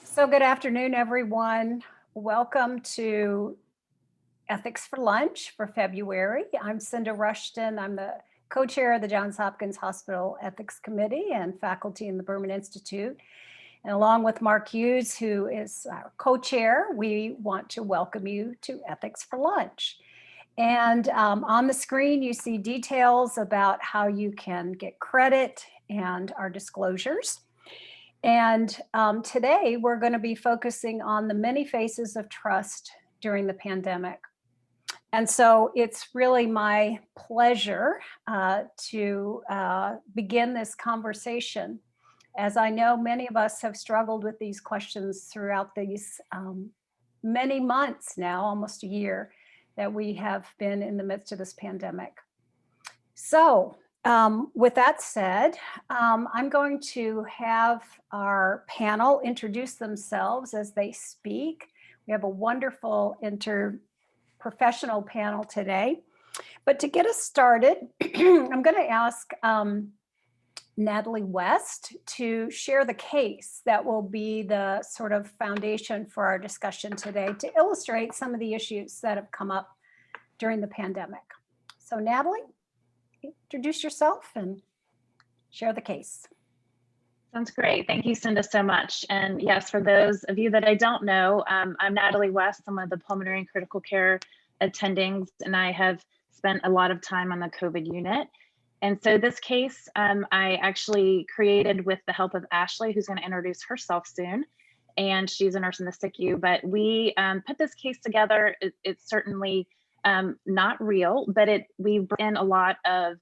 So good afternoon, everyone. Welcome to Ethics for Lunch for February. I'm Cinda Rushton. I'm the co-chair of the Johns Hopkins Hospital Ethics Committee and faculty in the Berman Institute. And along with Mark Hughes, who is our co-chair, we want to welcome you to Ethics for Lunch. And on the screen, you see details about how you can get credit and our disclosures. And today we're going to be focusing on the many faces of trust during the pandemic. And so it's really my pleasure to begin this conversation, as I know many of us have struggled with these questions throughout these many months now, almost a year, that we have been in the midst of this pandemic. So with that said, I'm going to have our panel introduce themselves as they speak. We have a wonderful interprofessional panel today. But to get us started, I'm going to ask Natalie West to share the case that will be the sort of foundation for our discussion today to illustrate some of the issues that have come up during the pandemic. So Natalie, introduce yourself and share the case. Sounds great. Thank you, Cinda, so much. And yes, for those of you that I don't know, I'm Natalie West. I'm one of the pulmonary and critical care attendings, and I have spent a lot of time on the COVID unit. And so this case, I actually created with the help of Ashley, who's going to introduce herself soon. And she's a nurse in the SICU, but we put this case together. It's certainly not real, but we brought in a lot of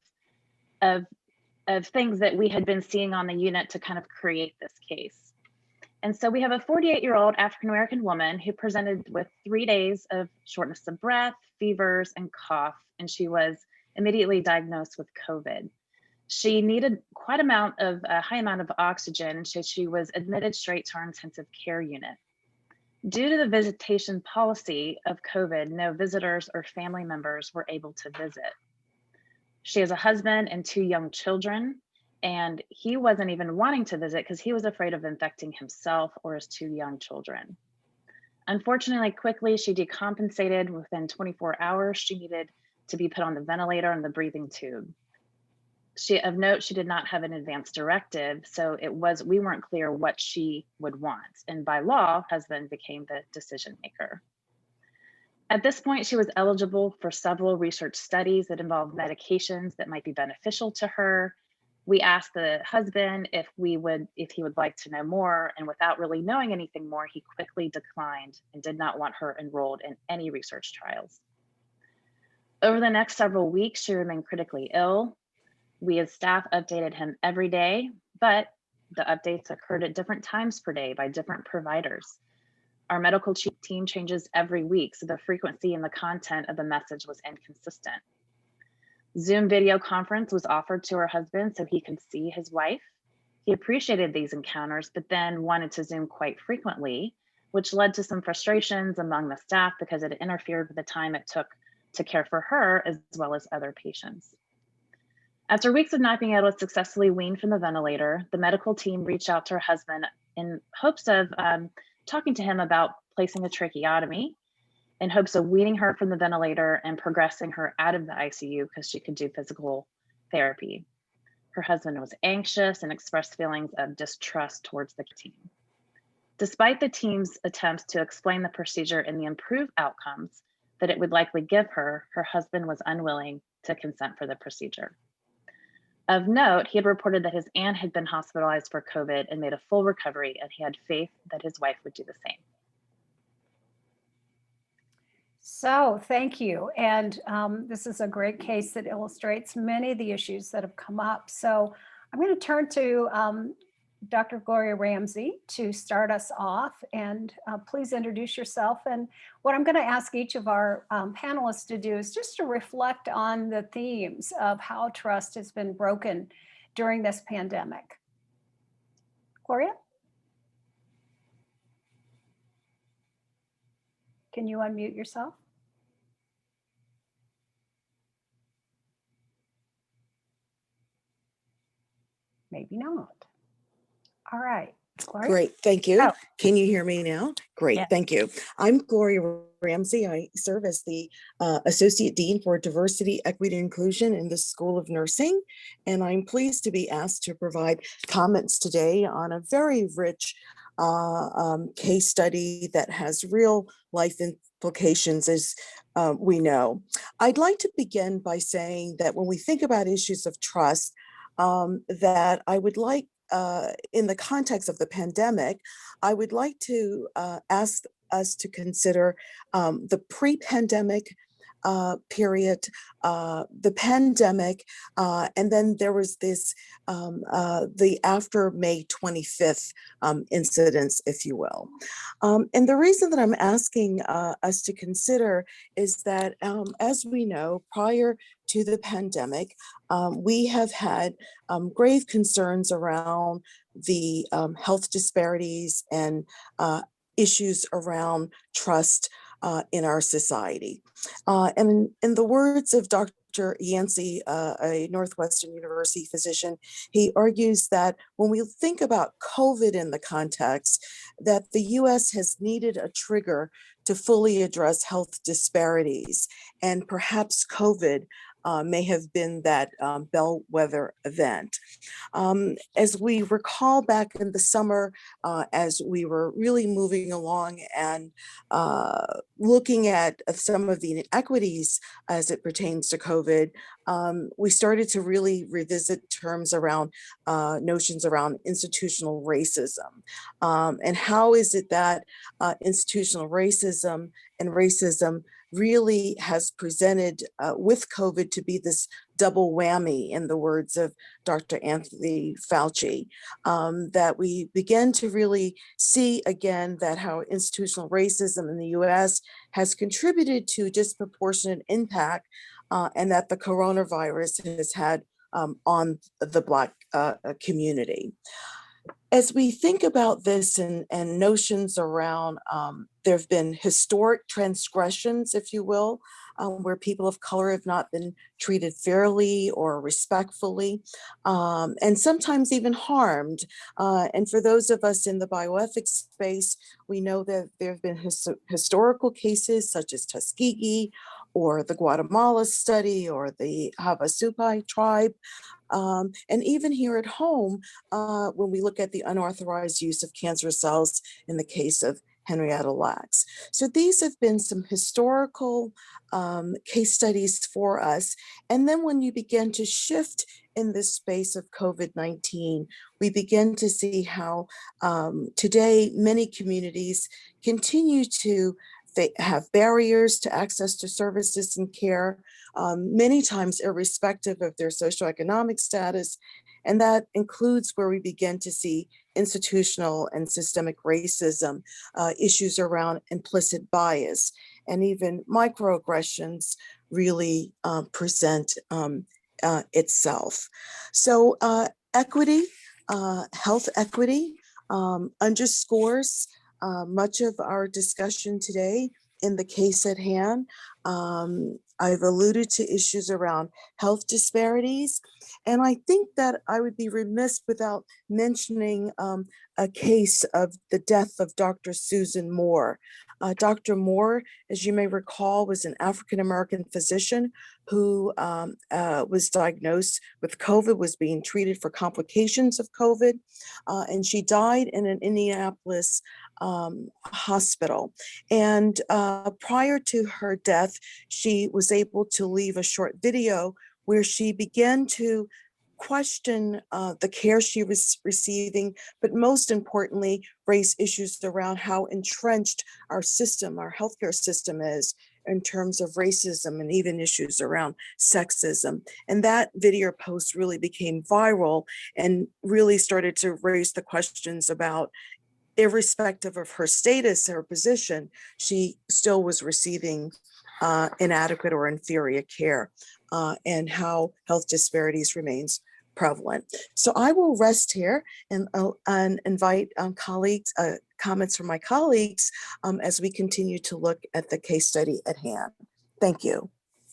things that we had been seeing on the unit to kind of create this case. And so we have a 48-year-old African-American woman who presented with 3 days of shortness of breath, fevers, and cough, and she was immediately diagnosed with COVID. She needed quite a high amount of oxygen, so she was admitted straight to our intensive care unit. Due to the visitation policy of COVID, no visitors or family members were able to visit. She has a husband and 2 young children, and he wasn't even wanting to visit because he was afraid of infecting himself or his 2 young children. Unfortunately, quickly, she decompensated. Within 24 hours, she needed to be put on the ventilator and the breathing tube. Of note, she did not have an advance directive, so we weren't clear what she would want. And by law, husband became the decision maker. At this point, she was eligible for several research studies that involved medications that might be beneficial to her. We asked the husband if he would like to know more, and without really knowing anything more, he quickly declined and did not want her enrolled in any research trials. Over the next several weeks, she remained critically ill. We as staff updated him every day, but the updates occurred at different times per day by different providers. Our medical team changes every week, so the frequency and the content of the message was inconsistent. Zoom video conference was offered to her husband so he could see his wife. He appreciated these encounters, but then wanted to Zoom quite frequently, which led to some frustrations among the staff because it interfered with the time it took to care for her as well as other patients. After weeks of not being able to successfully wean from the ventilator, the medical team reached out to her husband in hopes of talking to him about placing a tracheotomy, in hopes of weaning her from the ventilator and progressing her out of the ICU because she could do physical therapy. Her husband was anxious and expressed feelings of distrust towards the team. Despite the team's attempts to explain the procedure and the improved outcomes that it would likely give her, her husband was unwilling to consent for the procedure. Of note, he had reported that his aunt had been hospitalized for COVID and made a full recovery, and he had faith that his wife would do the same. So thank you. And this is a great case that illustrates many of the issues that have come up. So I'm going to turn to Dr. Gloria Ramsey to start us off, and please introduce yourself. And what I'm going to ask each of our panelists to do is just to reflect on the themes of how trust has been broken during this pandemic. Gloria? Can you unmute yourself? Maybe not. All right, Gloria. Great, thank you. Oh. Can you hear me now? Great, Yeah. thank you. I'm Gloria Ramsey. I serve as the Associate Dean for Diversity, Equity, and Inclusion in the School of Nursing, and I'm pleased to be asked to provide comments today on a very rich case study that has real life implications, as we know. I'd like to begin by saying that when we think about issues of trust, that I would like, in the context of the pandemic, I would like to ask us to consider the pre-pandemic period, the pandemic, and then there was this, the after May 25th incidents, if you will. And the reason that I'm asking us to consider is that, as we know, prior to the pandemic, we have had grave concerns around the health disparities and issues around trust in our society. And in the words of Dr. Yancey, a Northwestern University physician, he argues that when we think about COVID in the context, that the US has needed a trigger to fully address health disparities, and perhaps COVID may have been that bellwether event. As we recall back in the summer, as we were really moving along and looking at some of the inequities as it pertains to COVID, we started to really revisit terms around notions around institutional racism. And how is it that institutional racism and racism really has presented with COVID to be this double whammy, in the words of Dr. Anthony Fauci, that we begin to really see again that how institutional racism in the US has contributed to disproportionate impact, and that the coronavirus has had on the Black community. As we think about this and notions around, there have been historic transgressions, if you will, where people of color have not been treated fairly or respectfully, and sometimes even harmed. And for those of us in the bioethics space, we know that there have been historical cases such as Tuskegee, or the Guatemala study, or the Havasupai tribe. And even here at home, when we look at the unauthorized use of cancer cells in the case of Henrietta Lacks. So these have been some historical case studies for us. And then when you begin to shift in this space of COVID-19, we begin to see how today many communities continue to have barriers to access to services and care, many times irrespective of their socioeconomic status. And that includes where we begin to see institutional and systemic racism, issues around implicit bias, and even microaggressions really present itself. So equity, health equity underscores much of our discussion today in the case at hand. I've alluded to issues around health disparities, and I think that I would be remiss without mentioning a case of the death of Dr. Susan Moore. Dr. Moore, as you may recall, was an African-American physician who was diagnosed with COVID, was being treated for complications of COVID, and she died in an Indianapolis hospital. And prior to her death, she was able to leave a short video where she began to question the care she was receiving, but most importantly, raise issues around how entrenched our system, our healthcare system is in terms of racism and even issues around sexism. And that video post really became viral and really started to raise the questions about, irrespective of her status, her position, she still was receiving inadequate or inferior care, and how health disparities remains prevalent. So I will rest here and invite colleagues, comments from my colleagues as we continue to look at the case study at hand. Thank you.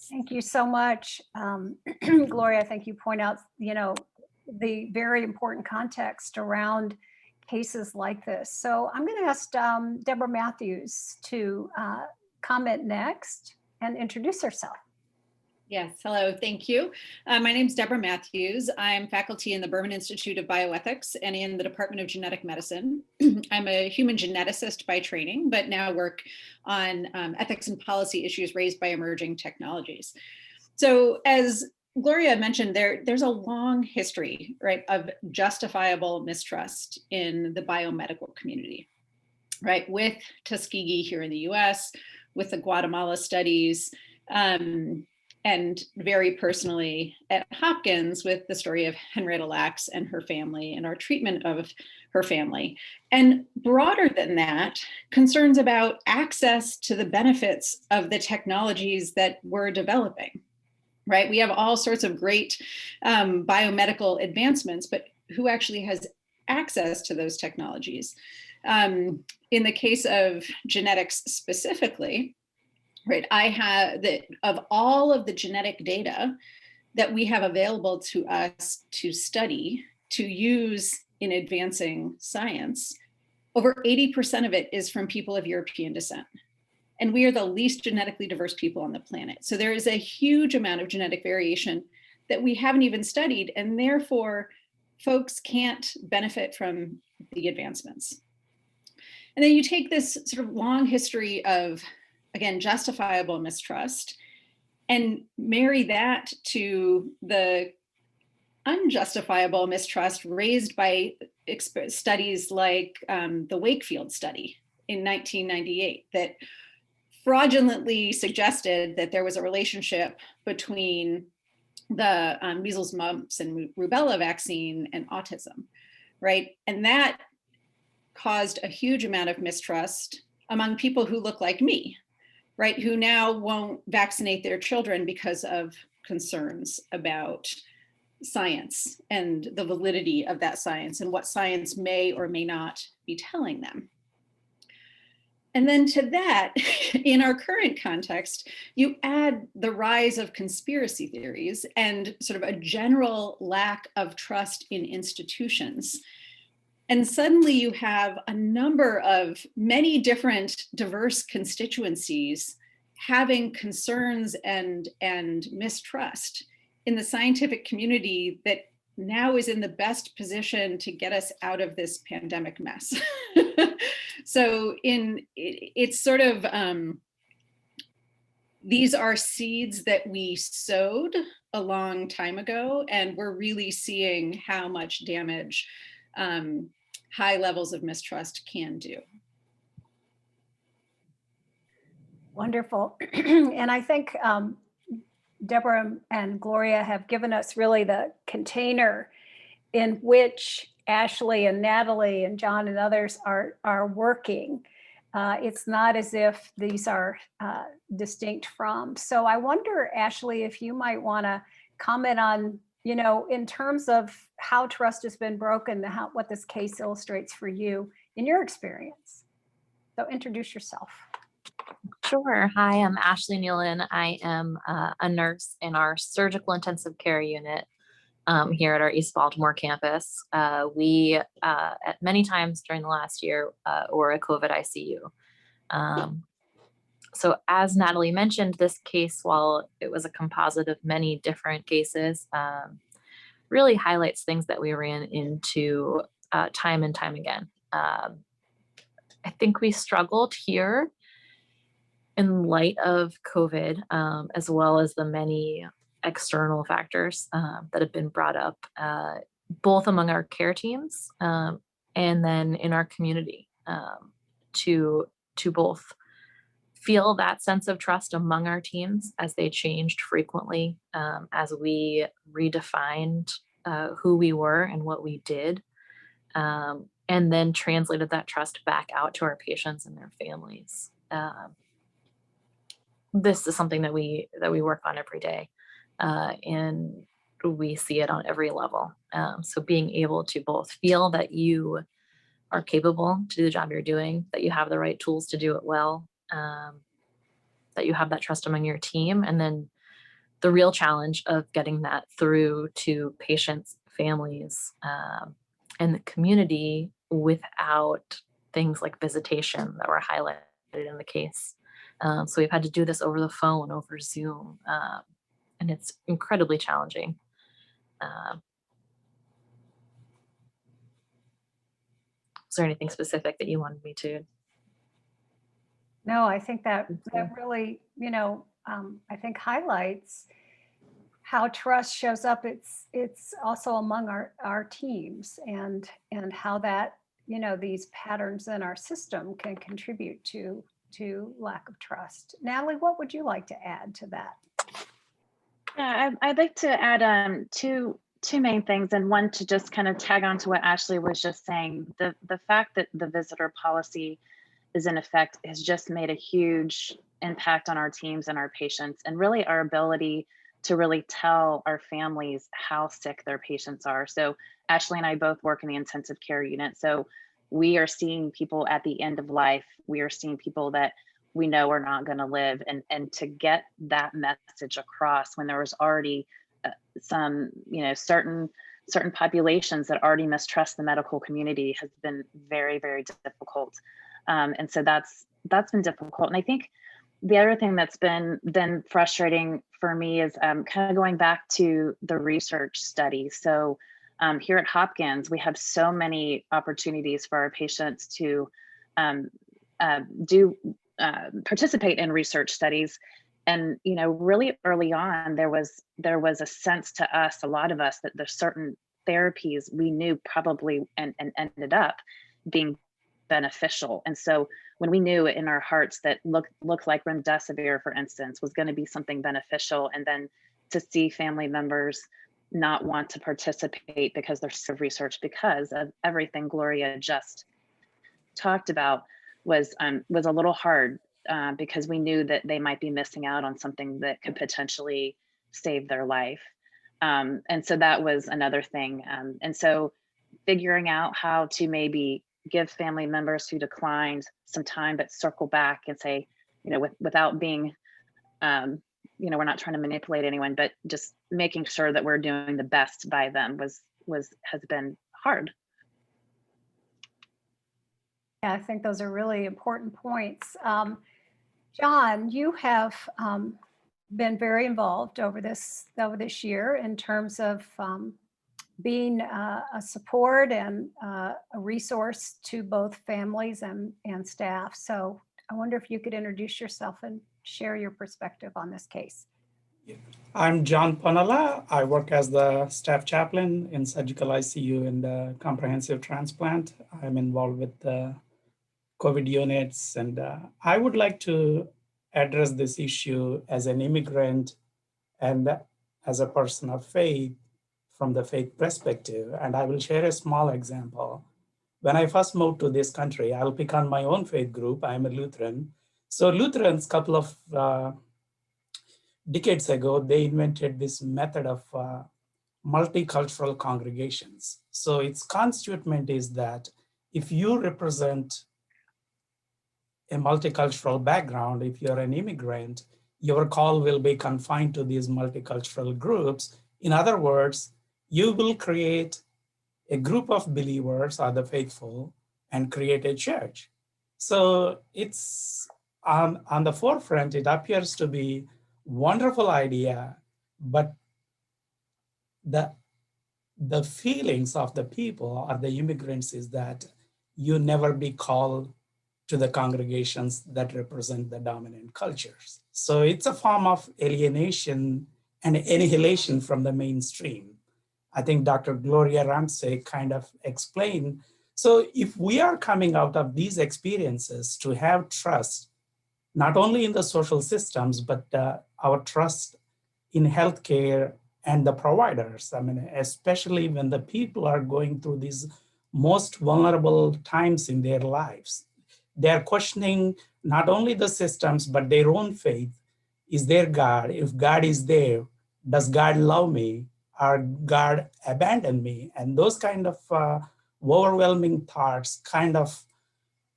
Thank you so much, Gloria. I think you point out, the very important context around cases like this. So I'm going to ask Deborah Matthews to comment next and introduce herself. Yes, hello, thank you. My name is Deborah Matthews. I'm faculty in the Berman Institute of Bioethics and in the Department of Genetic Medicine. I'm a human geneticist by training, but now work on ethics and policy issues raised by emerging technologies. So as Gloria mentioned, there's a long history, right, of justifiable mistrust in the biomedical community, right, with Tuskegee here in the US, with the Guatemala studies, and very personally at Hopkins with the story of Henrietta Lacks and her family and our treatment of her family. And broader than that, concerns about access to the benefits of the technologies that we're developing, right? We have all sorts of great biomedical advancements, but who actually has access to those technologies? In the case of genetics specifically, right, I have that of all of the genetic data that we have available to us to study, to use in advancing science, over 80% of it is from people of European descent. And we are the least genetically diverse people on the planet. So there is a huge amount of genetic variation that we haven't even studied, and therefore folks can't benefit from the advancements. And then you take this sort of long history of, again, justifiable mistrust, and marry that to the unjustifiable mistrust raised by studies like the Wakefield study in 1998 that fraudulently suggested that there was a relationship between the measles, mumps, and rubella vaccine and autism, right? And that caused a huge amount of mistrust among people who look like me, right, who now won't vaccinate their children because of concerns about science and the validity of that science and what science may or may not be telling them. And then to that, in our current context, you add the rise of conspiracy theories and sort of a general lack of trust in institutions. And suddenly you have a number of many different diverse constituencies having concerns and mistrust in the scientific community that now is in the best position to get us out of this pandemic mess. So it's sort of, these are seeds that we sowed a long time ago, and we're really seeing how much damage high levels of mistrust can do. Wonderful. And I think Deborah and Gloria have given us really the container in which Ashley and Natalie and John and others are working. It's not as if these are distinct from. So I wonder, Ashley, if you might want to comment on, you know, in terms of how trust has been broken, what this case illustrates for you in your experience. So introduce yourself. Sure. Hi, I'm Ashley Neal. I am a nurse in our surgical intensive care unit here at our East Baltimore campus. We, at many times during the last year, were a COVID ICU. So as Natalie mentioned, this case, while it was a composite of many different cases, really highlights things that we ran into time and time again. I think we struggled here in light of COVID, as well as the many external factors that have been brought up, both among our care teams and then in our community, to both feel that sense of trust among our teams as they changed frequently, as we redefined who we were and what we did, and then translated that trust back out to our patients and their families. This is something that we work on every day, and we see it on every level. So being able to both feel that you are capable to do the job you're doing, that you have the right tools to do it well, that you have that trust among your team, and then the real challenge of getting that through to patients, families, and the community without things like visitation that were highlighted in the case. So we've had to do this over the phone, over Zoom, and it's incredibly challenging. Is there anything specific that you wanted me to? No, I think that really, I think highlights how trust shows up. It's also among our teams and how that, these patterns in our system can contribute to lack of trust. Natalie, what would you like to add to that? Yeah, I'd like to add two main things, and one to just kind of tag on to what Ashley was just saying. The fact that the visitor policy is in effect has just made a huge impact on our teams and our patients, and really our ability to really tell our families how sick their patients are. So Ashley and I both work in the intensive care unit. So we are seeing people at the end of life. We are seeing people that we know are not going to live, and to get that message across when there was already some, certain populations that already mistrust the medical community has been very, very difficult. And so that's been difficult. And I think the other thing that's been frustrating for me is kind of going back to the research study. So here at Hopkins, we have so many opportunities for our patients to participate in research studies. And, really early on, there was a sense to us, a lot of us, that there's certain therapies we knew probably and ended up being beneficial. And so when we knew in our hearts that looked like remdesivir, for instance, was going to be something beneficial, and then to see family members not want to participate because there's so research, because of everything Gloria just talked about, was a little hard, because we knew that they might be missing out on something that could potentially save their life. And so that was another thing. And so figuring out how to maybe give family members who declined some time, but circle back and say, without being, we're not trying to manipulate anyone, but just making sure that we're doing the best by them has been hard. Yeah, I think those are really important points. John, you have been very involved over this year in terms of being a support and a resource to both families and staff. So I wonder if you could introduce yourself and share your perspective on this case. I'm John Panella. I work as the staff chaplain in surgical ICU and comprehensive transplant. I'm involved with the COVID units, and I would like to address this issue as an immigrant and as a person of faith from the faith perspective. And I will share a small example. When I first moved to this country, I'll pick on my own faith group. I'm a Lutheran. So Lutherans, couple of decades ago, they invented this method of multicultural congregations. So its constituent is that if you represent a multicultural background, if you're an immigrant, your call will be confined to these multicultural groups. In other words, you will create a group of believers or the faithful and create a church. So it's on the forefront, it appears to be wonderful idea, but the feelings of the people or the immigrants is that you never be called to the congregations that represent the dominant cultures. So it's a form of alienation and annihilation from the mainstream. I think Dr. Gloria Ramsey kind of explained. So if we are coming out of these experiences to have trust, not only in the social systems, but our trust in healthcare and the providers, especially when the people are going through these most vulnerable times in their lives, they're questioning not only the systems, but their own faith. Is there God? If God is there, does God love me? Or God abandoned me? And those kind of overwhelming thoughts kind of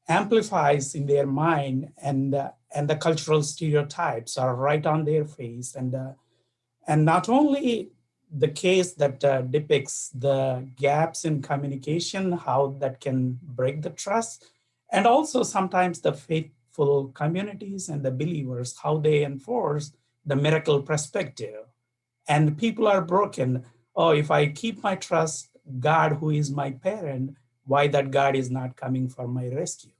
amplifies in their mind, and the cultural stereotypes are right on their face. And not only the case that depicts the gaps in communication, how that can break the trust, and also sometimes the faithful communities and the believers, how they enforce the miracle perspective. And people are broken. Oh, if I keep my trust, God, who is my parent, why that God is not coming for my rescue?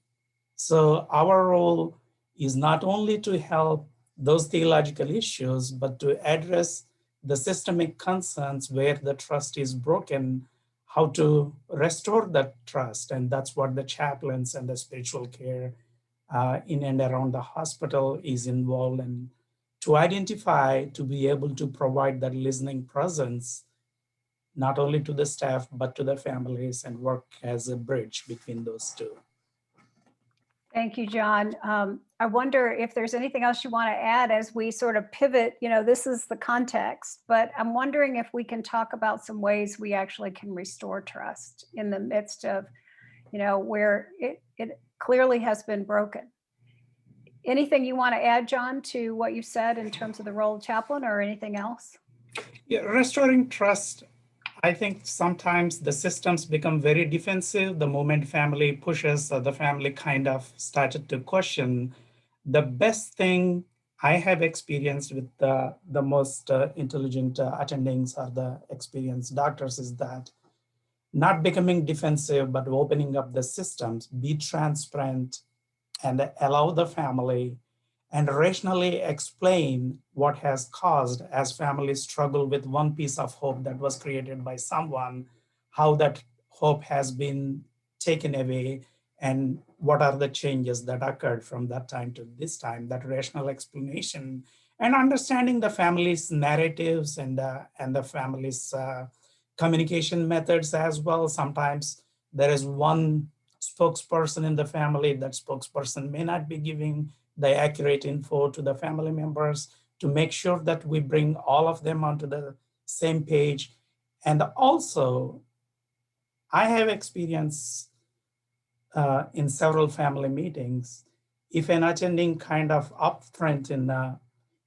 So our role is not only to help those theological issues, but to address the systemic concerns where the trust is broken, how to restore that trust. And that's what the chaplains and the spiritual care in and around the hospital is involved in, to identify, to be able to provide that listening presence, not only to the staff, but to the families, and work as a bridge between those two. Thank you, John. I wonder if there's anything else you want to add as we sort of pivot. This is the context, but I'm wondering if we can talk about some ways we actually can restore trust in the midst of, where it clearly has been broken. Anything you want to add, John, to what you said in terms of the role of chaplain, or anything else? Yeah, restoring trust. I think sometimes the systems become very defensive. The moment family pushes, the family kind of started to question. The best thing I have experienced with the most intelligent attendings or the experienced doctors is that not becoming defensive, but opening up the systems, be transparent, and allow the family and rationally explain what has caused, as families struggle with one piece of hope that was created by someone, how that hope has been taken away, and what are the changes that occurred from that time to this time. That rational explanation and understanding the family's narratives and the family's communication methods as well. Sometimes there is one spokesperson in the family. That spokesperson may not be giving the accurate info to the family members, to make sure that we bring all of them onto the same page. And also, I have experience in several family meetings, if an attending kind of upfront in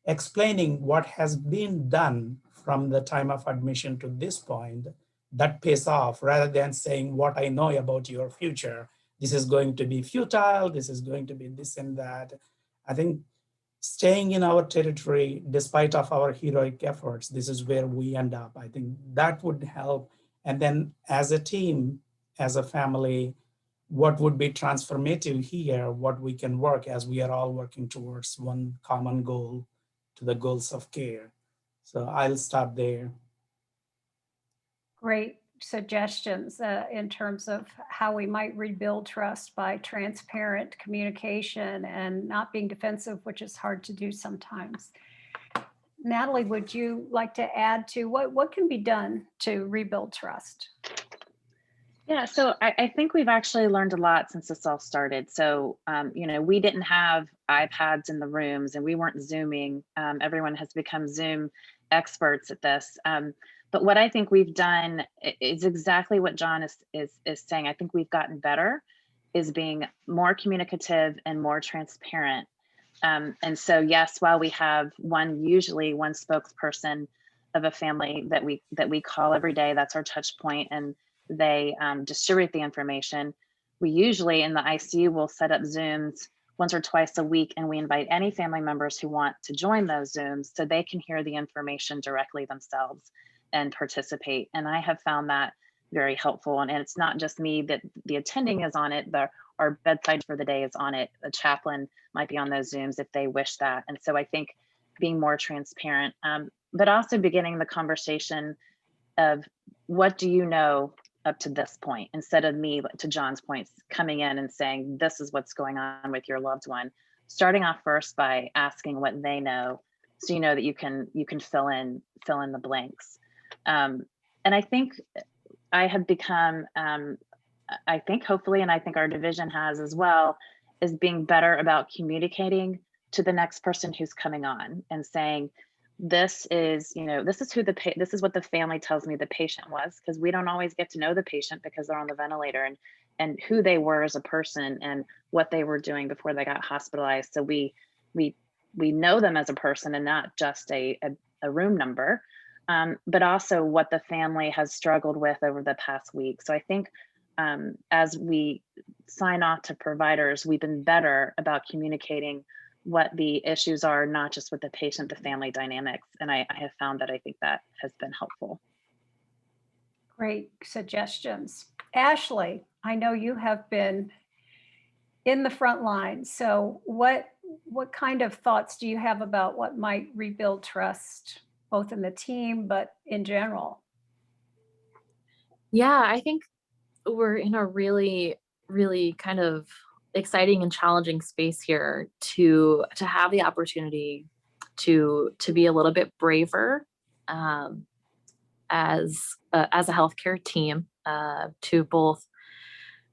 explaining what has been done from the time of admission to this point, that pays off, rather than saying what I know about your future. This is going to be futile, this is going to be this and that. I think staying in our territory, despite of our heroic efforts, this is where we end up. I think that would help. And then as a team, as a family, what would be transformative here, what we can work as we are all working towards one common goal, to the goals of care. So I'll stop there. Great suggestions in terms of how we might rebuild trust by transparent communication and not being defensive, which is hard to do sometimes. Natalie, would you like to add to what can be done to rebuild trust? Yeah, so I think we've actually learned a lot since this all started. So, we didn't have iPads in the rooms and we weren't Zooming. Everyone has become Zoom experts at this. But what I think we've done is exactly what John is saying. I think we've gotten better, is being more communicative and more transparent. And so, yes, while we have usually one spokesperson of a family that we call every day, that's our touch point, and they distribute the information. We usually in the ICU will set up Zooms once or twice a week, and we invite any family members who want to join those Zooms so they can hear the information directly themselves and participate. And I have found that very helpful. And it's not just me that the attending is on it, our bedside for the day is on it. A chaplain might be on those Zooms if they wish that. And so I think being more transparent, but also beginning the conversation of what do you know up to this point, instead of me, to John's points, coming in and saying, this is what's going on with your loved one. Starting off first by asking what they know, so you know that you can fill in the blanks. And I think I have become, I think hopefully, and I think our division has as well, is being better about communicating to the next person who's coming on and saying, this is what the family tells me the patient was, because we don't always get to know the patient because they're on the ventilator, and who they were as a person and what they were doing before they got hospitalized. So we know them as a person and not just a room number. but also what the family has struggled with over the past week. So I think as we sign off to providers, we've been better about communicating what the issues are, not just with the patient, the family dynamics. And I have found that I think that has been helpful. Great suggestions. Ashley, I know you have been in the front line. So what kind of thoughts do you have about what might rebuild trust, both in the team, but in general? Yeah, I think we're in a really, really kind of exciting and challenging space here to have the opportunity to be a little bit braver as a healthcare team, to both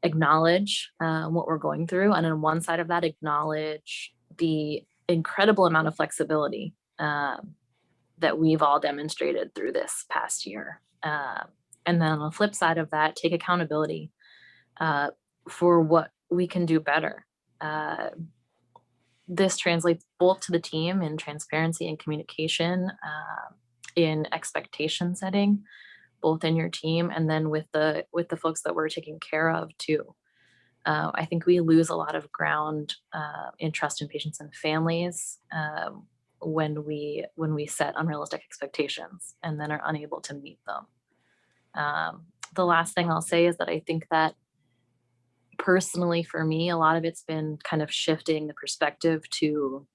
acknowledge what we're going through, and on one side of that, acknowledge the incredible amount of flexibility that we've all demonstrated through this past year. And then on the flip side of that, take accountability for what we can do better. This translates both to the team in transparency and communication, in expectation setting, both in your team and then with the folks that we're taking care of too. I think we lose a lot of ground in trust in patients and families when we set unrealistic expectations and then are unable to meet them. The last thing I'll say is that I think that personally for me, a lot of it's been kind of shifting the perspective to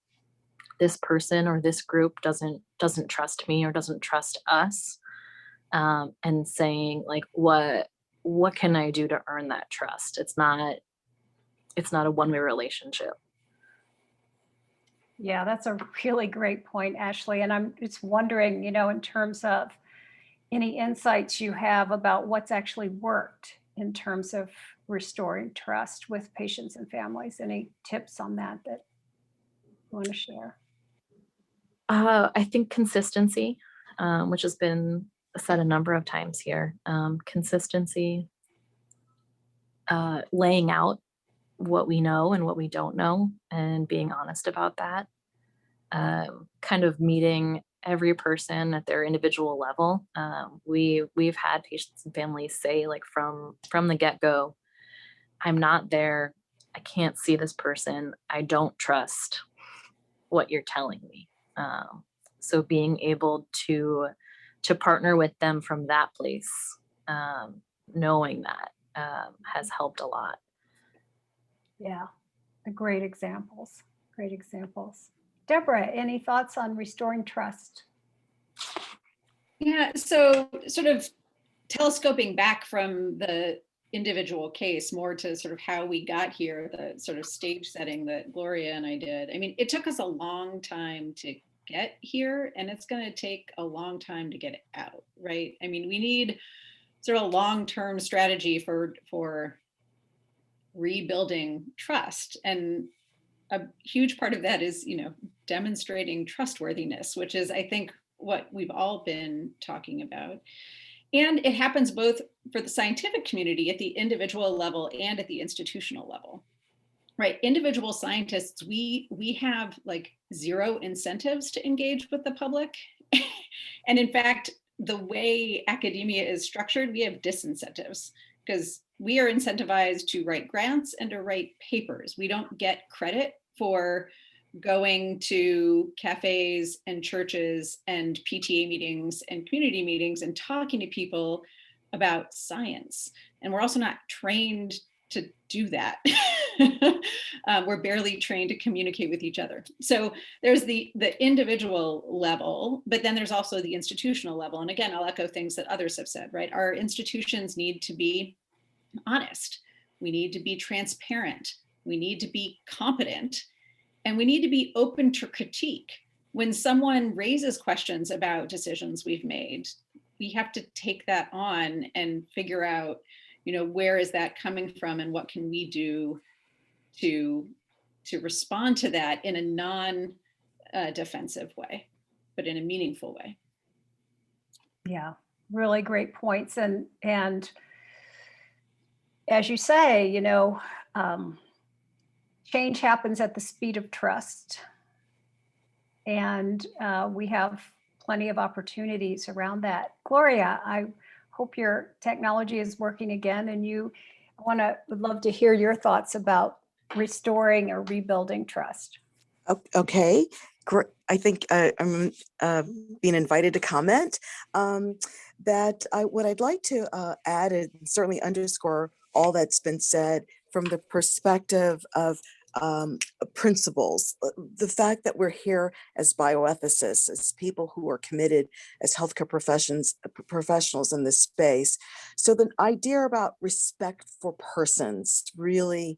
this person or this group doesn't trust me or doesn't trust us, and saying like, what can I do to earn that trust? It's not a one-way relationship. Yeah, that's a really great point, Ashley. And I'm just wondering, in terms of any insights you have about what's actually worked in terms of restoring trust with patients and families. Any tips on that you want to share? I think consistency, which has been said a number of times here. Consistency, laying out what we know and what we don't know and being honest about that. Kind of meeting every person at their individual level. We've had patients and families say like from the get-go, I'm not there. I can't see this person. I don't trust what you're telling me. So being able to partner with them from that place, knowing that has helped a lot. Yeah, great examples. Great examples. Deborah, any thoughts on restoring trust? Yeah, so sort of telescoping back from the individual case more to sort of how we got here, the sort of stage setting that Gloria and I did. I mean, it took us a long time to get here, and it's going to take a long time to get out, right? I mean, we need sort of a long-term strategy for rebuilding trust, and a huge part of that is, demonstrating trustworthiness, which is, I think, what we've all been talking about. And it happens both for the scientific community at the individual level and at the institutional level, right? Individual scientists, we have like zero incentives to engage with the public. And in fact, the way academia is structured, we have disincentives because we are incentivized to write grants and to write papers. We don't get credit for going to cafes and churches and PTA meetings and community meetings and talking to people about science. And we're also not trained to do that. We're barely trained to communicate with each other. So there's the individual level, but then there's also the institutional level. And again, I'll echo things that others have said, right? Our institutions need to be honest. We need to be transparent. We need to be competent. And we need to be open to critique. When someone raises questions about decisions we've made, we have to take that on and figure out, where is that coming from and what can we do to respond to that in a non-defensive way, but in a meaningful way. Yeah, really great points. And as you say, change happens at the speed of trust. And we have plenty of opportunities around that. Gloria, I hope your technology is working again, and would love to hear your thoughts about restoring or rebuilding trust. Okay, great. I think I'm being invited to comment. What I'd like to add and certainly underscore all that's been said from the perspective of principles. The fact that we're here as bioethicists, as people who are committed as healthcare professionals in this space. So the idea about respect for persons really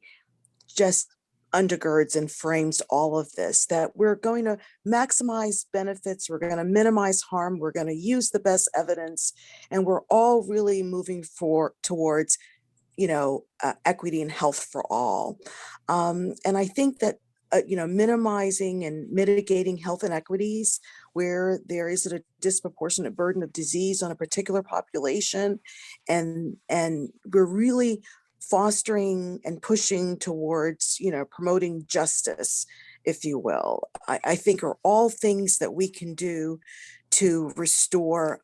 just undergirds and frames all of this, that we're going to maximize benefits, we're going to minimize harm, we're going to use the best evidence, and we're all really moving towards equity and health for all. And I think that minimizing and mitigating health inequities where there is a disproportionate burden of disease on a particular population, and we're really fostering and pushing towards, promoting justice, if you will, I think are all things that we can do to restore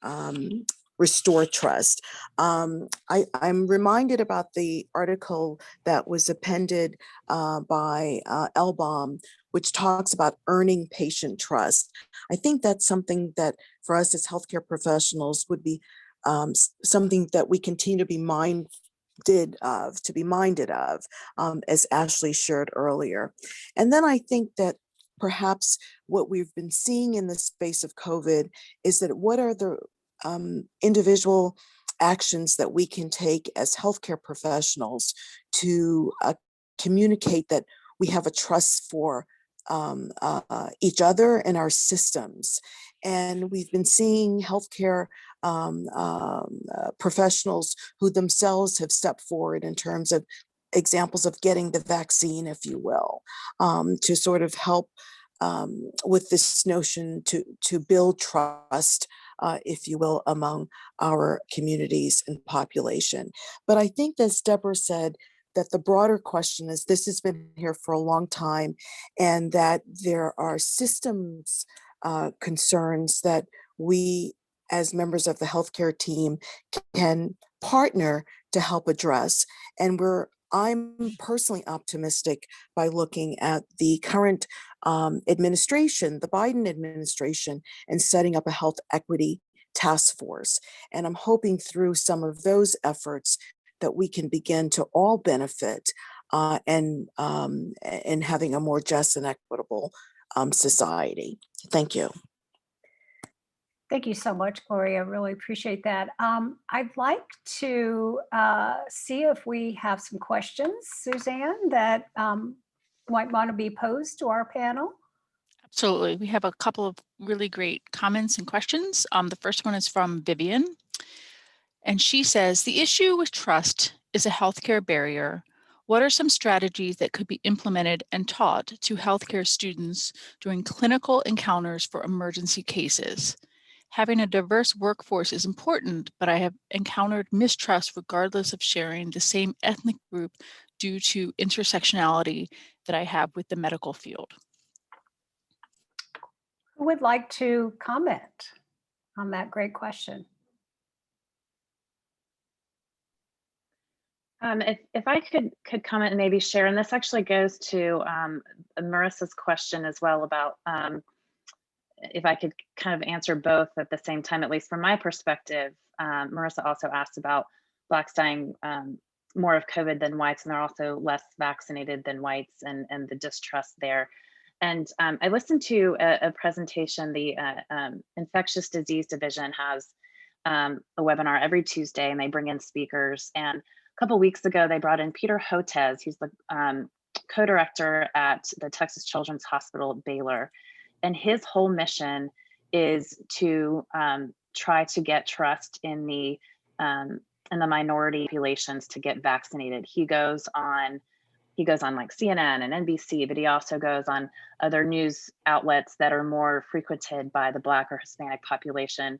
trust. I'm reminded about the article that was appended by Elbaum, which talks about earning patient trust. I think that's something that for us as healthcare professionals would be something that we continue to be minded of, as Ashley shared earlier. And then I think that perhaps what we've been seeing in the space of COVID is that what are the individual actions that we can take as healthcare professionals to communicate that we have a trust for each other and our systems. And we've been seeing healthcare professionals who themselves have stepped forward in terms of examples of getting the vaccine, if you will, to sort of help with this notion to build trust, if you will, among our communities and population. But I think, as Deborah said, that the broader question is this has been here for a long time, and that there are systems concerns that we as members of the healthcare team can partner to help address. And I'm personally optimistic by looking at the current administration, the Biden administration, and setting up a health equity task force. And I'm hoping through some of those efforts that we can begin to all benefit and having a more just and equitable society. Thank you. Thank you so much, Gloria. Really appreciate that. I'd like to see if we have some questions, Suzanne, that might want to be posed to our panel. Absolutely. We have a couple of really great comments and questions. The first one is from Vivian. And she says, the issue with trust is a healthcare barrier. What are some strategies that could be implemented and taught to healthcare students during clinical encounters for emergency cases? Having a diverse workforce is important, but I have encountered mistrust regardless of sharing the same ethnic group due to intersectionality that I have with the medical field. Who would like to comment on that great question? If I could comment and maybe share, and this actually goes to Marissa's question as well about if I could kind of answer both at the same time, at least from my perspective. Marissa also asked about Blacks dying more of COVID than whites, and they're also less vaccinated than whites, and the distrust there. And I listened to a presentation. The Infectious Disease Division has a webinar every Tuesday, and they bring in speakers. And a couple of weeks ago, they brought in Peter Hotez. He's the co-director at the Texas Children's Hospital at Baylor. And his whole mission is to try to get trust in the minority populations to get vaccinated. He goes on like CNN and NBC, but he also goes on other news outlets that are more frequented by the Black or Hispanic population.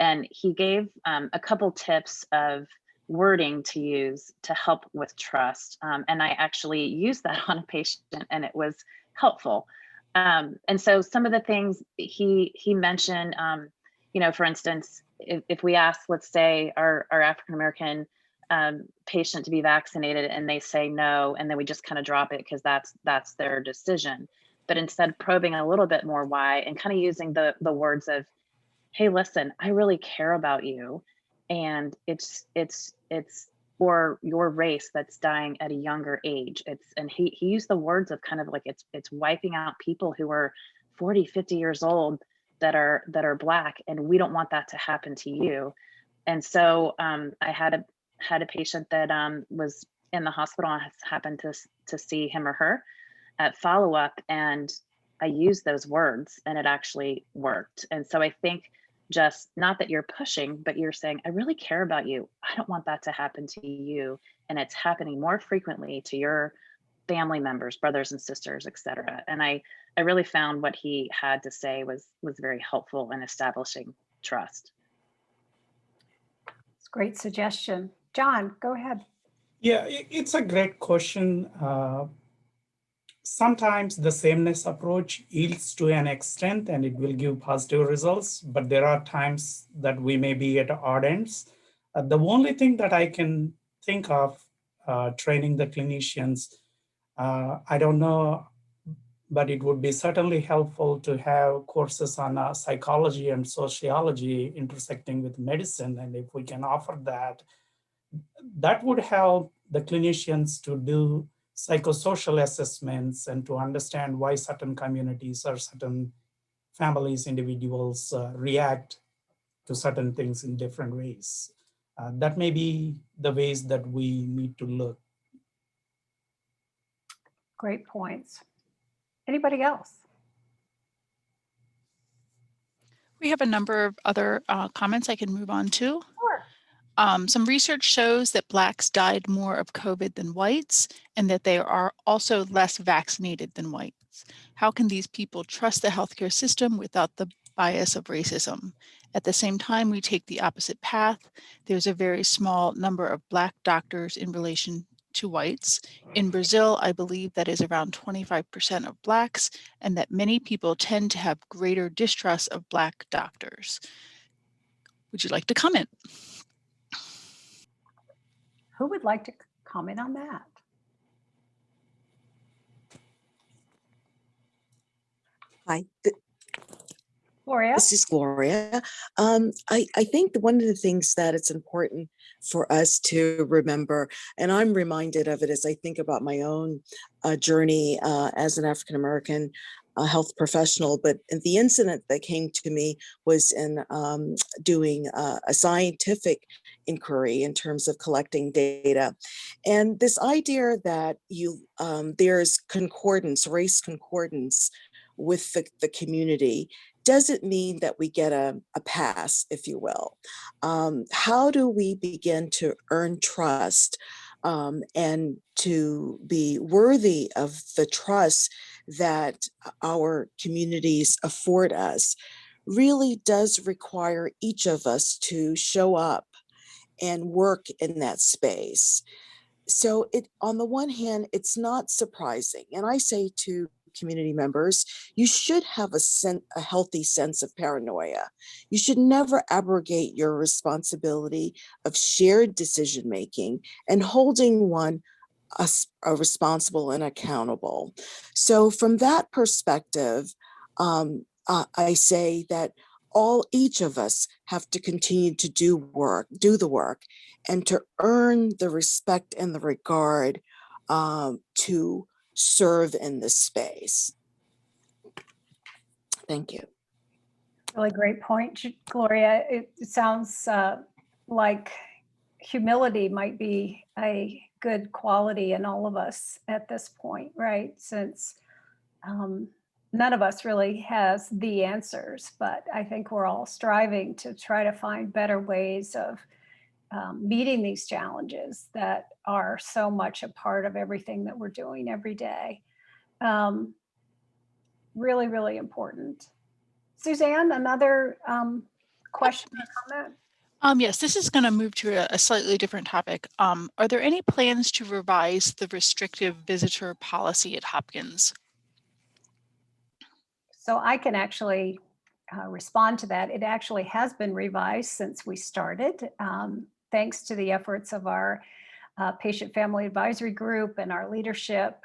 And he gave a couple tips of wording to use to help with trust. And I actually used that on a patient, and it was helpful. And so some of the things he mentioned, For instance, if we ask, let's say, our African-American patient to be vaccinated and they say no, and then we just kind of drop it because that's their decision. But instead probing a little bit more why, and kind of using the words of, hey, listen, I really care about you. And it's or your race that's dying at a younger age. And he used the words of kind of like it's wiping out people who are 40, 50 years old that are Black, and we don't want that to happen to you. And so I had a patient that was in the hospital. I happened to see him or her at follow-up, and I used those words and it actually worked. And so I think just not that you're pushing, but you're saying, I really care about you. I don't want that to happen to you. And it's happening more frequently to your family members, brothers and sisters, et cetera. And I really found what he had to say was very helpful in establishing trust. It's a great suggestion. John, go ahead. Yeah, it's a great question. Sometimes the sameness approach yields to an extent and it will give positive results, but there are times that we may be at odd ends. The only thing that I can think of training the clinicians, I don't know, but it would be certainly helpful to have courses on psychology and sociology intersecting with medicine. And if we can offer that, that would help the clinicians to do psychosocial assessments and to understand why certain communities or certain families, individuals react to certain things in different ways. That may be the ways that we need to look. Great points. Anybody else? We have a number of other comments I can move on to. Sure. Some research shows that Blacks died more of COVID than whites, and that they are also less vaccinated than whites. How can these people trust the healthcare system without the bias of racism? At the same time, we take the opposite path. There's a very small number of Black doctors in relation to whites. In Brazil, I believe that is around 25% of Blacks, and that many people tend to have greater distrust of Black doctors. Would you like to comment? Who would like to comment on that? Hi, Gloria? this is Gloria. I think one of the things that it's important for us to remember, and I'm reminded of it as I think about my own journey as an African-American health professional, but the incident that came to me was in doing a scientific inquiry in terms of collecting data. And this idea that there's concordance, race concordance with the community doesn't mean that we get a pass, if you will. How do we begin to earn trust and to be worthy of the trust that our communities afford us really does require each of us to show up and work in that space. So on the one hand, it's not surprising. And I say to community members, you should have a healthy sense of paranoia. You should never abrogate your responsibility of shared decision-making and holding one responsible and accountable. So from that perspective, I say that each of us have to continue to do the work, and to earn the respect and the regard to serve in this space. Thank you. Really great point, Gloria. It sounds like humility might be a good quality in all of us at this point, right? Since none of us really has the answers, but I think we're all striving to try to find better ways of meeting these challenges that are so much a part of everything that we're doing every day. Really, really important. Suzanne, another question or comment? Yes, this is going to move to a slightly different topic. Are there any plans to revise the restrictive visitor policy at Hopkins? So I can actually respond to that. It actually has been revised since we started, thanks to the efforts of our patient family advisory group and our leadership.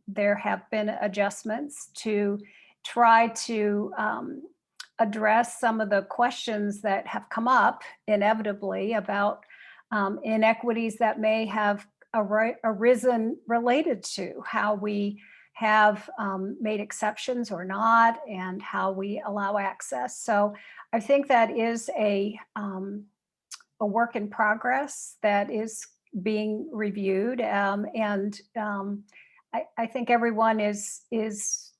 There have been adjustments to try to address some of the questions that have come up inevitably about inequities that may have arisen related to how we have made exceptions or not, and how we allow access. So I think that is a work in progress that is being reviewed, and I think everyone is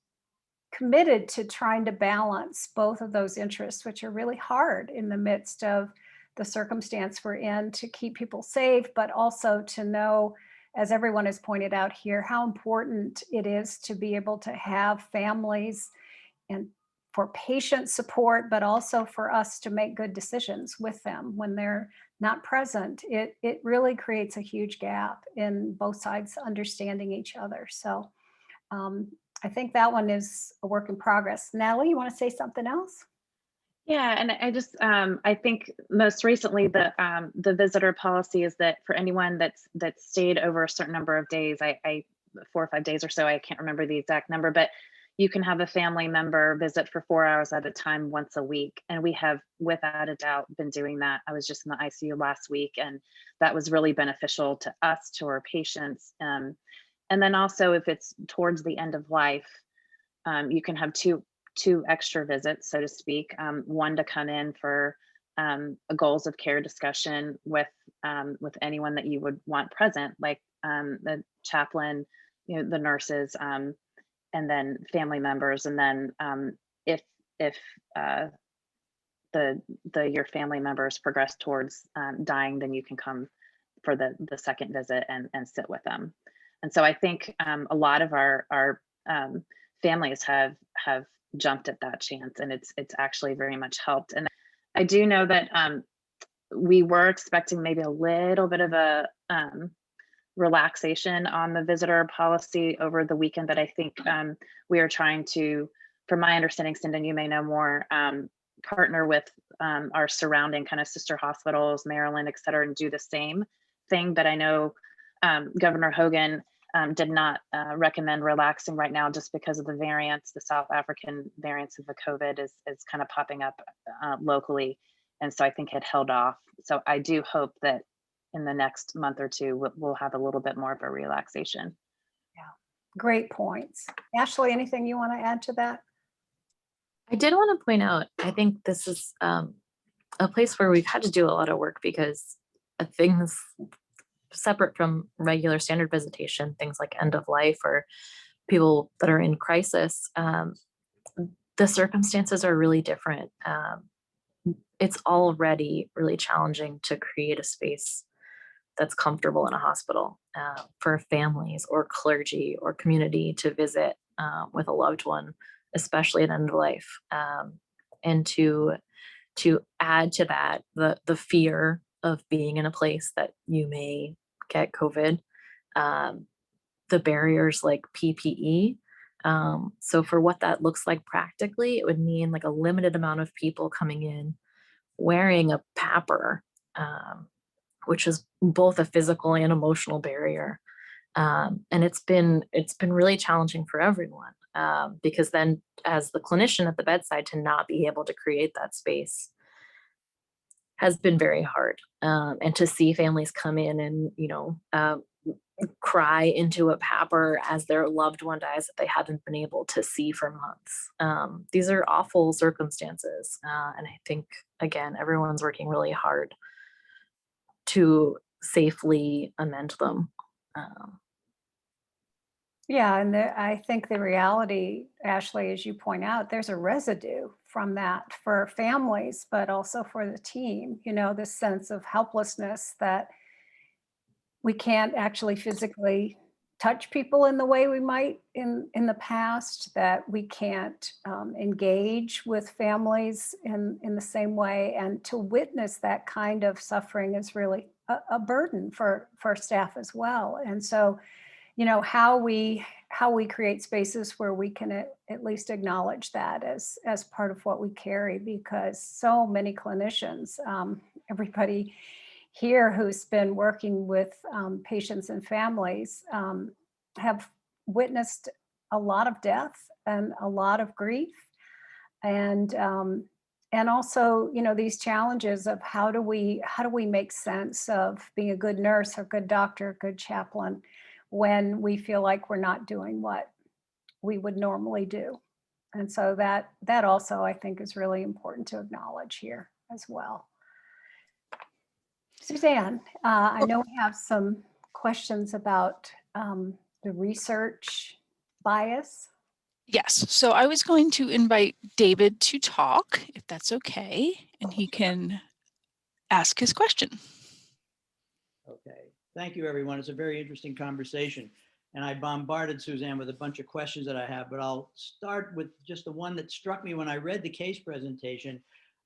committed to trying to balance both of those interests, which are really hard in the midst of the circumstance we're in, to keep people safe, but also to know, as everyone has pointed out here, how important it is to be able to have families and for patient support, but also for us to make good decisions with them when they're not present. It really creates a huge gap in both sides understanding each other. So I think that one is a work in progress. Natalie, you want to say something else? Yeah, and I just I think most recently the visitor policy is that for anyone that's stayed over a certain number of days, I 4 or 5 days or so, I can't remember the exact number, but you can have a family member visit for 4 hours at a time once a week. And we have, without a doubt, been doing that. I was just in the ICU last week, and that was really beneficial to us, to our patients. And then also, if it's towards the end of life, you can have two extra visits, so to speak. One to come in for a goals of care discussion with anyone that you would want present, like the chaplain, the nurses, and then family members. And then if your family members progress towards dying, then you can come for the second visit and sit with them. And so I think a lot of our families have jumped at that chance, and it's actually very much helped. And I do know that we were expecting maybe a little bit of a relaxation on the visitor policy over the weekend, but I think we are trying to, from my understanding, Cindy, you may know more, partner with our surrounding kind of sister hospitals, Maryland, et cetera, and do the same thing. But I know Governor Hogan did not recommend relaxing right now, just because of the variants. The South African variants of the COVID is kind of popping up locally. And so I think it held off. So I do hope that in the next month or two, we'll have a little bit more of a relaxation. Yeah, great points. Ashley, anything you want to add to that? I did want to point out, I think this is a place where we've had to do a lot of work, because things separate from regular standard visitation, things like end of life or people that are in crisis, the circumstances are really different. It's already really challenging to create a space that's comfortable in a hospital for families or clergy or community to visit with a loved one, especially at end of life. And to add to that, the fear of being in a place that you may get COVID, the barriers like PPE. So for what that looks like practically, it would mean like a limited amount of people coming in wearing a PAPR, which is both a physical and emotional barrier. And it's been really challenging for everyone, because then as the clinician at the bedside, to not be able to create that space has been very hard. And to see families come in and, cry into a PAPR as their loved one dies that they haven't been able to see for months. These are awful circumstances. And I think, again, everyone's working really hard to safely amend them. Yeah, and I think the reality, Ashley, as you point out, there's a residue from that for families, but also for the team, this sense of helplessness that we can't actually physically touch people in the way we might in the past, that we can't engage with families in the same way. And to witness that kind of suffering is really a burden for staff as well. And so how we create spaces where we can at least acknowledge that as part of what we carry, because so many clinicians, everybody here who's been working with patients and families have witnessed a lot of death and a lot of grief, and also, these challenges of how do we make sense of being a good nurse or good doctor, good chaplain, when we feel like we're not doing what we would normally do. And so that also, I think, is really important to acknowledge here as well. Suzanne, I know we have some questions about the research bias. Yes, so I was going to invite David to talk, if that's okay, and he can ask his question. Okay, thank you, everyone. It's a very interesting conversation. And I bombarded Suzanne with a bunch of questions that I have, but I'll start with just the one that struck me when I read the case presentation.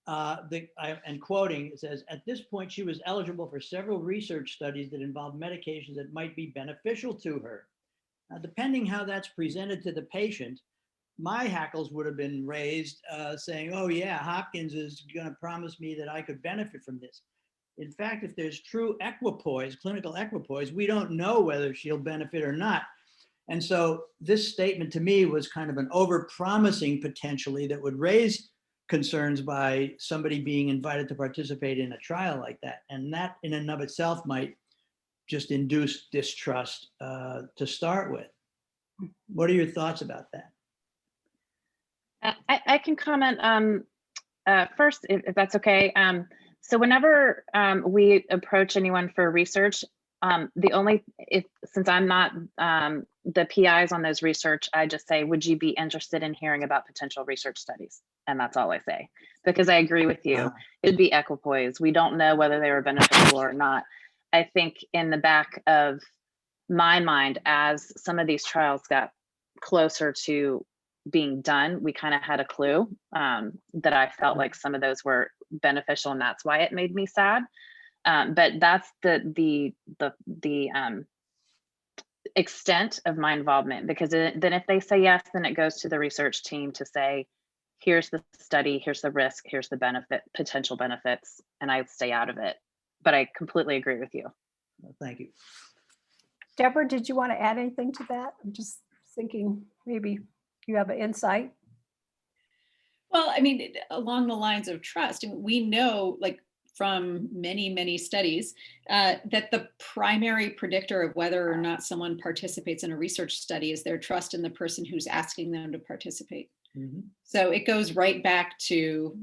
And quoting, it says, at this point, she was eligible for several research studies that involve medications that might be beneficial to her. Now, depending how that's presented to the patient, my hackles would have been raised saying, oh yeah, Hopkins is gonna promise me that I could benefit from this. In fact, if there's true equipoise, clinical equipoise, we don't know whether she'll benefit or not. And so this statement to me was kind of an over-promising potentially that would raise concerns by somebody being invited to participate in a trial like that. And that in and of itself might just induce distrust to start with. What are your thoughts about that? I can comment first, if that's okay. So whenever we approach anyone for research, since I'm not the PIs on those research, I just say, would you be interested in hearing about potential research studies? And that's all I say, because I agree with you. It'd be equipoise. We don't know whether they were beneficial or not. I think in the back of my mind, as some of these trials got closer to being done, we kind of had a clue that I felt like some of those were beneficial, and that's why it made me sad. But that's the extent of my involvement, because then if they say yes, then it goes to the research team to say, here's the study, here's the risk, here's the potential benefits, and I stay out of it. But I completely agree with you. Well, thank you. Deborah, did you want to add anything to that? I'm just thinking maybe you have an insight. Well, I mean, along the lines of trust, we know, like from many, many studies, that the primary predictor of whether or not someone participates in a research study is their trust in the person who's asking them to participate. Mm-hmm. So it goes right back to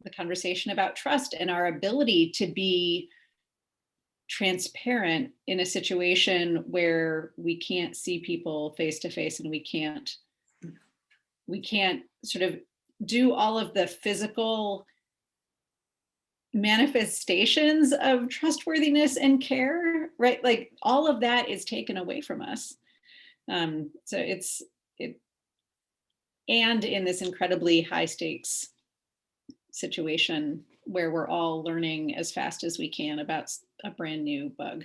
the conversation about trust and our ability to be transparent in a situation where we can't see people face to face, and we can't sort of do all of the physical manifestations of trustworthiness and care, right? Like all of that is taken away from us. So and in this incredibly high stakes situation where we're all learning as fast as we can about a brand new bug.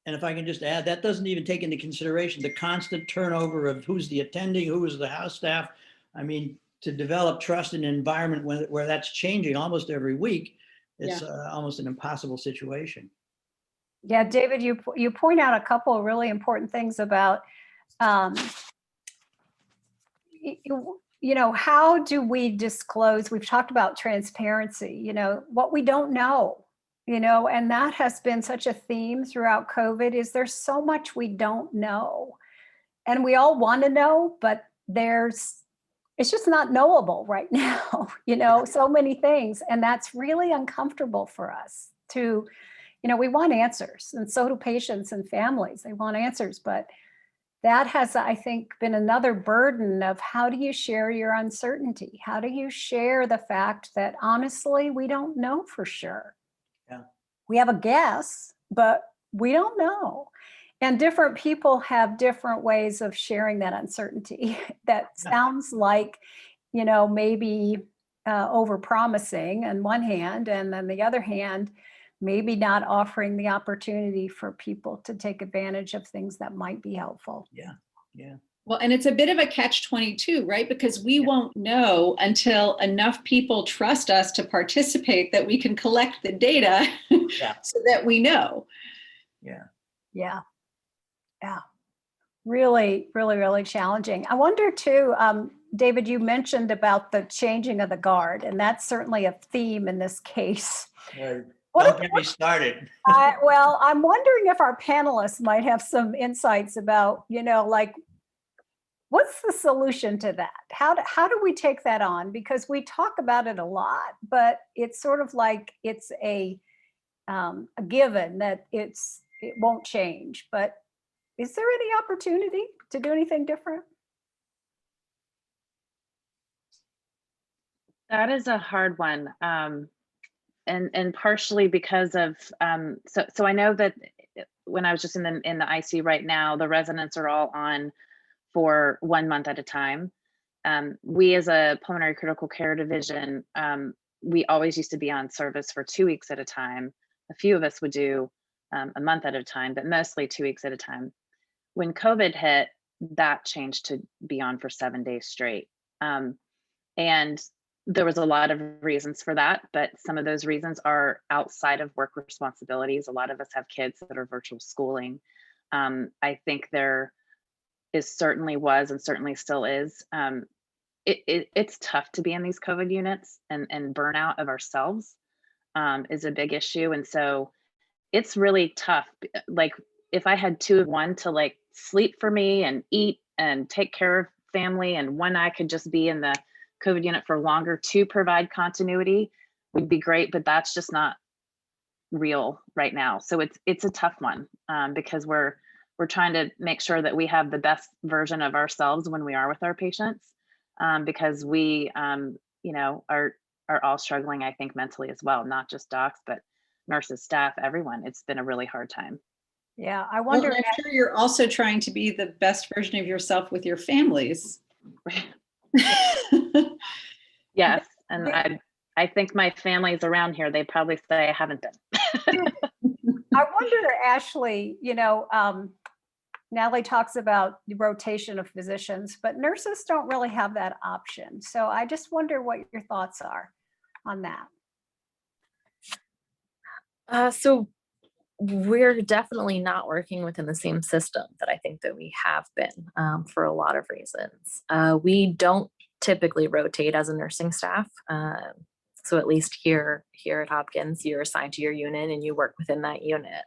And if I can just add, that doesn't even take into consideration the constant turnover of who's the attending, who is the house staff. I mean, to develop trust in an environment where that's changing almost every week, it's almost an impossible situation. Yeah, David, you point out a couple of really important things about, how do we disclose? We've talked about transparency, what we don't know, and that has been such a theme throughout COVID. Is there's so much we don't know, and we all want to know, but it's just not knowable right now, so many things. And that's really uncomfortable for us to, we want answers, and so do patients and families. They want answers, but that has, I think, been another burden of how do you share your uncertainty? How do you share the fact that honestly, we don't know for sure? Yeah. We have a guess, but we don't know. And different people have different ways of sharing that uncertainty. That sounds like, maybe over-promising on one hand, and then the other hand, maybe not offering the opportunity for people to take advantage of things that might be helpful. Yeah, yeah. Well, and it's a bit of a catch-22, right? Because we won't know until enough people trust us to participate that we can collect the data so that we know. Yeah. Yeah. Yeah. Really, really, really challenging. I wonder too, David, you mentioned about the changing of the guard, and that's certainly a theme in this case. Don't get me started. Well, I'm wondering if our panelists might have some insights about, like, what's the solution to that? How do we take that on? Because we talk about it a lot, but it's sort of like it's a given that it won't change. But is there any opportunity to do anything different? That is a hard one. And partially because of, so I know that when I was just in the ICU right now, the residents are all on for 1 month at a time. We as a pulmonary critical care division, we always used to be on service for 2 weeks at a time. A few of us would do a month at a time, but mostly 2 weeks at a time. When COVID hit, that changed to be on for 7 days straight. And there was a lot of reasons for that, but some of those reasons are outside of work responsibilities. A lot of us have kids that are virtual schooling. I think there certainly was and certainly still is. It's tough to be in these COVID units, and burnout of ourselves is a big issue. And so it's really tough. Like if I had 2 of one to like sleep for me and eat and take care of family, and one I could just be in the COVID unit for longer to provide continuity would be great, but that's just not real right now. So it's a tough one because we're trying to make sure that we have the best version of ourselves when we are with our patients, because we are all struggling, I think, mentally as well, not just docs, but nurses, staff, everyone. It's been a really hard time. Yeah, I Well, wonder. and I'm sure you're also trying to be the best version of yourself with your families. Yes, and I think my family's around here, they probably say I haven't been. I wonder, Ashley, Natalie talks about the rotation of physicians, but nurses don't really have that option. So I just wonder what your thoughts are on that. So we're definitely not working within the same system that I think that we have been for a lot of reasons. We don't typically rotate as a nursing staff. So at least here at Hopkins, you're assigned to your unit and you work within that unit.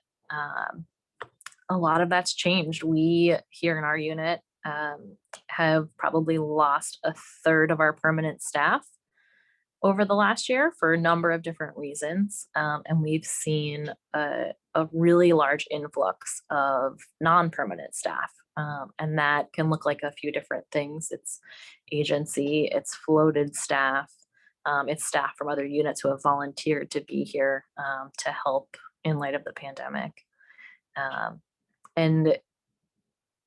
A lot of that's changed. We here in our unit have probably lost a third of our permanent staff over the last year for a number of different reasons. And we've seen a really large influx of non-permanent staff. And that can look like a few different things. It's agency, it's floated staff, it's staff from other units who have volunteered to be here to help in light of the pandemic. And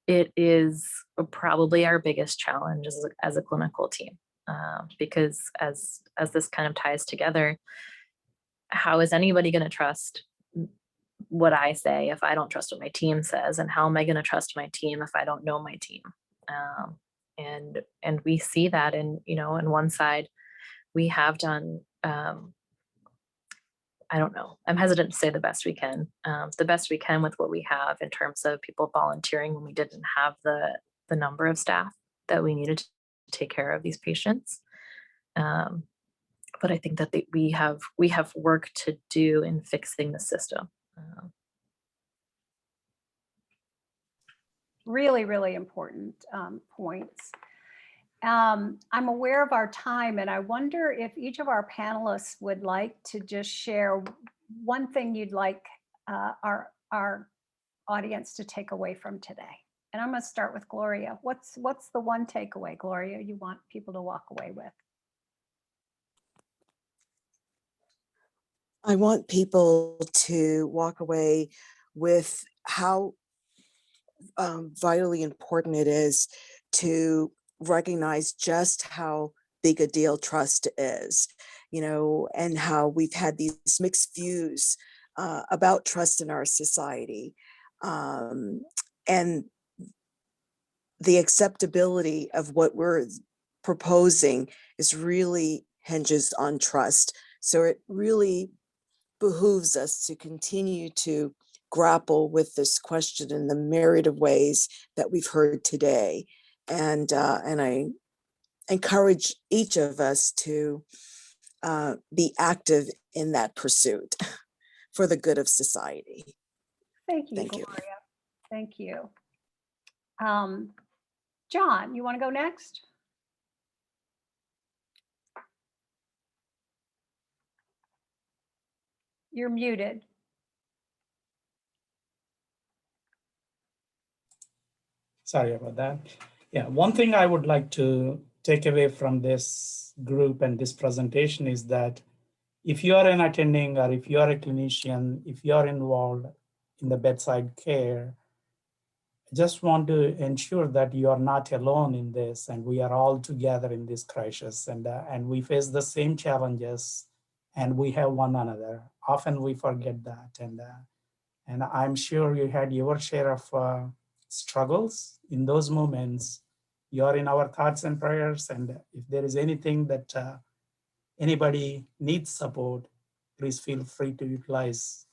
it is probably our biggest challenge as a clinical team. Because as this kind of ties together, how is anybody going to trust what I say if I don't trust what my team says? And how am I going to trust my team if I don't know my team? And we see that in one side, we have done, I don't know, I'm hesitant to say the best we can with what we have in terms of people volunteering when we didn't have the number of staff that we needed to take care of these patients. But I think that we have work to do in fixing the system. Really, really important points. I'm aware of our time, and I wonder if each of our panelists would like to just share one thing you'd like our audience to take away from today. And I'm going to start with Gloria. What's the one takeaway, Gloria, you want people to walk away with? I want people to walk away with how vitally important it is to recognize just how big a deal trust is, and how we've had these mixed views about trust in our society. And the acceptability of what we're proposing is really hinges on trust. So it really behooves us to continue to grapple with this question in the myriad of ways that we've heard today. And I encourage each of us to be active in that pursuit for the good of society. Thank you, Thank you. Gloria. Thank you. John, you want to go next? You're muted. Sorry about that. Yeah, one thing I would like to take away from this group and this presentation is that if you are an attending or if you are a clinician, if you are involved in the bedside care, I just want to ensure that you are not alone in this, and we are all together in this crisis, and we face the same challenges, and we have one another. Often we forget that, and I'm sure you had your share of struggles in those moments. You are in our thoughts and prayers, and if there is anything that anybody needs support, please feel free to utilize.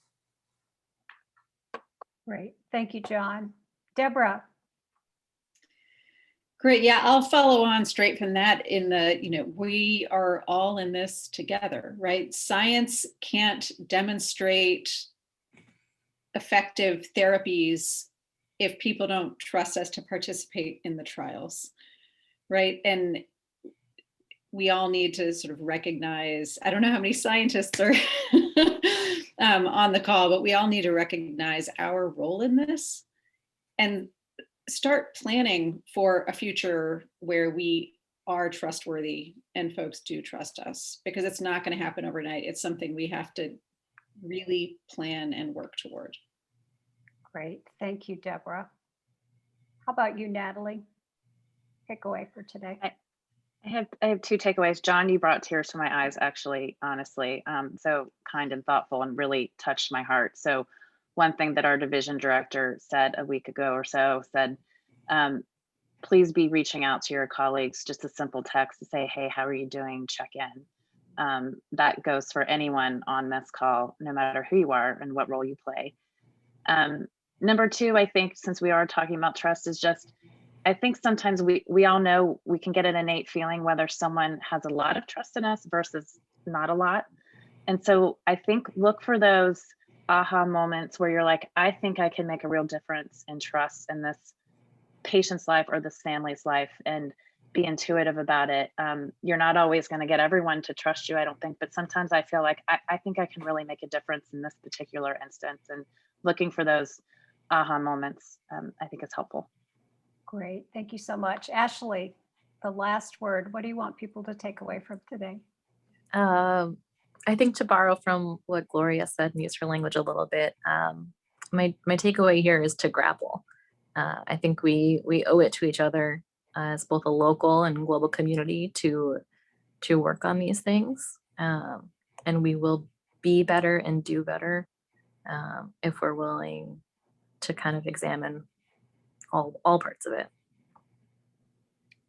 Great. Thank you, John. Deborah. Great. Yeah, I'll follow on straight from that in the, we are all in this together, right? Science can't demonstrate effective therapies if people don't trust us to participate in the trials, right? And we all need to sort of recognize, I don't know how many scientists are on the call, but we all need to recognize our role in this and start planning for a future where we are trustworthy and folks do trust us, because it's not going to happen overnight. It's something we have to really plan and work toward. Great. Thank you, Deborah. How about you, Natalie? Takeaway for today. I have two takeaways. John, you brought tears to my eyes, actually, honestly. So kind and thoughtful and really touched my heart. So one thing that our division director said a week ago or so said, please be reaching out to your colleagues, just a simple text to say, hey, how are you doing? Check in. That goes for anyone on this call, no matter who you are and what role you play. Number two, I think since we are talking about trust, is just, I think sometimes we all know we can get an innate feeling whether someone has a lot of trust in us versus not a lot. And so I think look for those aha moments where you're like, I think I can make a real difference in trust in this patient's life or this family's life, and be intuitive about it. You're not always going to get everyone to trust you, I don't think, but sometimes I feel like I think I can really make a difference in this particular instance, and looking for those aha moments, I think is helpful. Great. Thank you so much. Ashley, the last word. What do you want people to take away from today? I think, to borrow from what Gloria said and use her language a little bit, my takeaway here is to grapple. I think we owe it to each other as both a local and global community to work on these things, and we will be better and do better if we're willing to kind of examine all parts of it.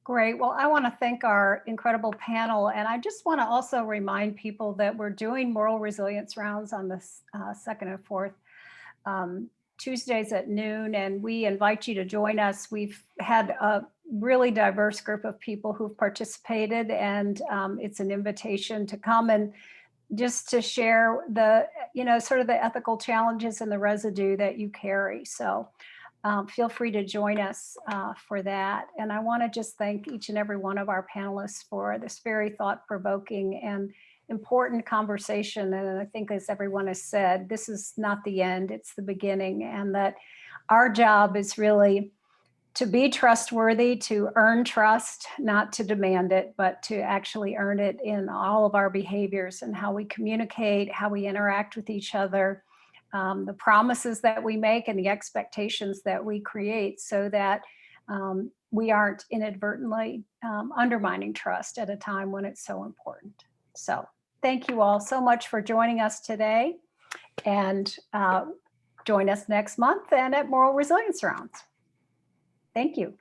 Great. Well, I want to thank our incredible panel. And I just want to also remind people that we're doing moral resilience rounds on the 2nd and 4th Tuesdays at noon. And we invite you to join us. We've had a really diverse group of people who've participated, and it's an invitation to come and just to share the, sort of the ethical challenges and the residue that you carry. So feel free to join us for that. And I want to just thank each and every one of our panelists for this very thought-provoking and important conversation. And I think, as everyone has said, this is not the end, it's the beginning. And that our job is really to be trustworthy, to earn trust, not to demand it, but to actually earn it in all of our behaviors and how we communicate, how we interact with each other, the promises that we make and the expectations that we create, so that we aren't inadvertently undermining trust at a time when it's so important. So thank you all so much for joining us today. And join us next month and at Moral Resilience Rounds. Thank you.